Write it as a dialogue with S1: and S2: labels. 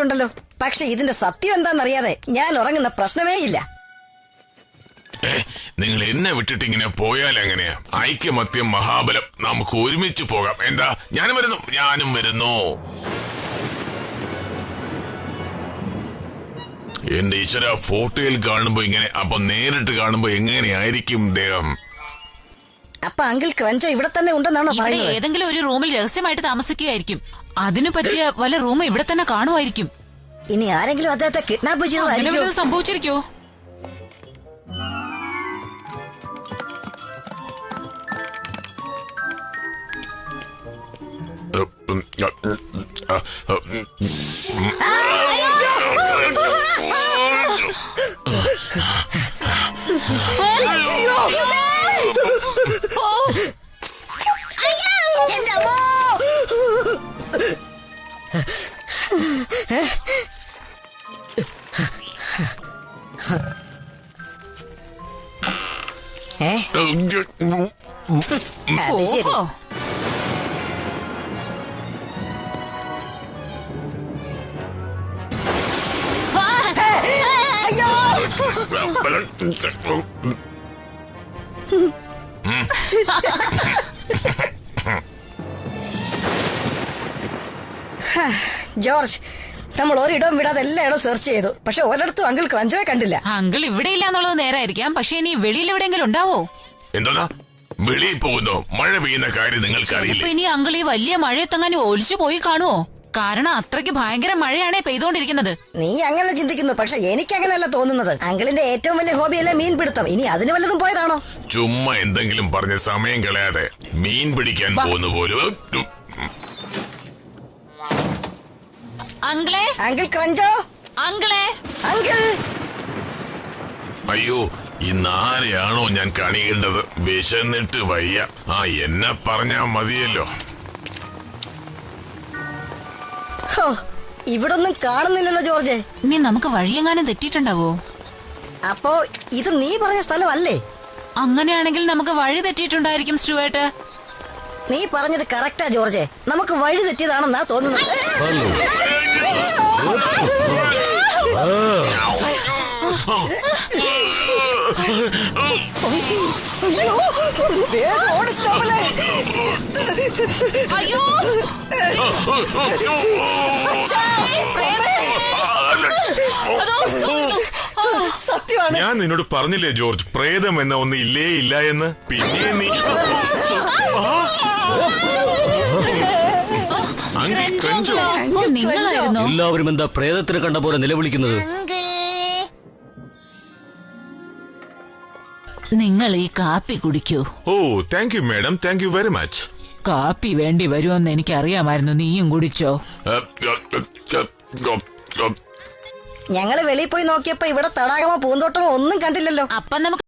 S1: ഉണ്ടല്ലോ. പക്ഷെ ഇതിന്റെ സത്യം എന്താണെന്നറിയാതെ ഞാൻ ഉറങ്ങുന്ന പ്രശ്നമേ ഇല്ല.
S2: നിങ്ങൾ എന്നെ വിട്ടിട്ട് ഇങ്ങനെ പോയാൽ എങ്ങനെയാ? ഐക്യമത്യം മഹാബലം. നമുക്ക് ഒരുമിച്ച് പോകാം. എന്താ? ഞാനും വരുന്നു. എന്റെ ഈശ്വര, ഫോട്ടോയിൽ കാണുമ്പോ ഇങ്ങനെ, അപ്പൊ നേരിട്ട് കാണുമ്പോ എങ്ങനെയായിരിക്കും ദേഹം?
S1: അപ്പൊ അങ്കിൾ ക്രഞ്ചോ ഇവിടെ തന്നെ ഉണ്ടെന്നാണോ പറയുന്നത്?
S3: ഏതെങ്കിലും ഒരു റൂമിൽ രഹസ്യമായിട്ട് താമസിക്കുകയായിരിക്കും. അതിനു പറ്റിയ വല്ല റൂം ഇവിടെ തന്നെ കാണുമായിരിക്കും.
S1: ഇനി ആരെങ്കിലും അദ്ദേഹത്തെ കിഡ്നാപ്പ് ചെയ്തതായിരിക്കും.
S3: സംഭവിച്ചിരിക്കോ?
S1: അത് ശരി. ജോർജ്, നമ്മൾ ഒരിടവും വിടാതെ എല്ലായിടവും സെർച്ച് ചെയ്തു. പക്ഷെ ഒരിടത്തും അങ്കിൾ ക്രഞ്ചോയെ കണ്ടില്ല.
S3: അങ്കിൾ ഇവിടെ ഇല്ല എന്നുള്ളത് നേരായിരിക്കാം. പക്ഷെ ഇനി വെളിയിൽ എവിടെയെങ്കിലും ഉണ്ടാവോ?
S2: എന്താ വെളിയിൽ പോകുന്നോ? മഴ പെയ്യുന്ന കാര്യം നിങ്ങൾക്ക് അറിയില്ല.
S3: ഇനി അങ്കിൾ ഈ വലിയ മഴയത്തെങ്ങാനും ഒലിച്ചു പോയി കാണുവോ? കാരണം അത്രയ്ക്ക് ഭയങ്കര മഴയാണേ പെയ്തോണ്ടിരിക്കുന്നത്.
S1: നീ അങ്ങനെ ചിന്തിക്കുന്നു, പക്ഷെ എനിക്ക് അങ്ങനെയല്ല തോന്നുന്നത്. അങ്കിളിന്റെ ഏറ്റവും വലിയ ഹോബിയല്ലേ മീൻപിടുത്തം. ഇനി അതിന് വല്ലതും പോയതാണോ?
S2: ചുമ്മാ എന്തെങ്കിലും പറഞ്ഞ് സമയം കളയാതെ. മീൻ പിടിക്കാൻ പോകുന്ന പോലും.
S3: അങ്കിളെ,
S1: അങ്കിൾ ക്രഞ്ചോ,
S3: അങ്കിളെ,
S1: അങ്കിൾ.
S2: അയ്യോ, ഇന്നാരെയാണോ ഞാൻ കണിയേണ്ടത്? വിശന്നിട്ട് വയ്യ. എന്നെ പറഞ്ഞാ മതിയല്ലോ.
S1: ഇവിടൊന്നും കാണുന്നില്ലല്ലോ ജോർജ്.
S3: ഇനി നമുക്ക് വഴിയെങ്ങാനും തെറ്റിയിട്ടുണ്ടാവോ?
S1: അപ്പോ ഇത് നീ പറഞ്ഞ സ്ഥലമല്ലേ?
S3: അങ്ങനെയാണെങ്കിൽ നമുക്ക് വഴി തെറ്റിയിട്ടുണ്ടായിരിക്കും സ്റ്റുവേർട്ട്.
S1: നീ പറഞ്ഞത് കറക്റ്റാ ജോർജ്. നമുക്ക് വഴി തെറ്റിയതാണെന്നാ തോന്നുന്നത്.
S3: അയ്യോ,
S1: സത്യമാണ്.
S2: ഞാൻ നിന്നോട് പറഞ്ഞില്ലേ ജോർജ്, പ്രേതം എന്ന ഒന്ന് ഇല്ലേ ഇല്ല എന്ന്. പിന്നെ നീ
S3: നിങ്ങളായിരുന്നു.
S4: എല്ലാവരും എന്താ പ്രേതത്തിന് കണ്ട പോലെ നിലവിളിക്കുന്നത്?
S3: നിങ്ങൾ ഈ കാപ്പി കുടിക്കൂ.
S2: ഓ, thank you madam, thank you very much.
S3: കാപ്പി വേണ്ടി വരുമെന്ന് എനിക്കറിയാമായിരുന്നു. നീയും കുടിച്ചോ.
S1: ഞങ്ങള് വെളിയിൽ പോയി നോക്കിയപ്പോ ഇവിടെ തടാകമോ പൂന്തോട്ടമോ ഒന്നും കണ്ടില്ലല്ലോ.
S3: അപ്പം നമുക്ക്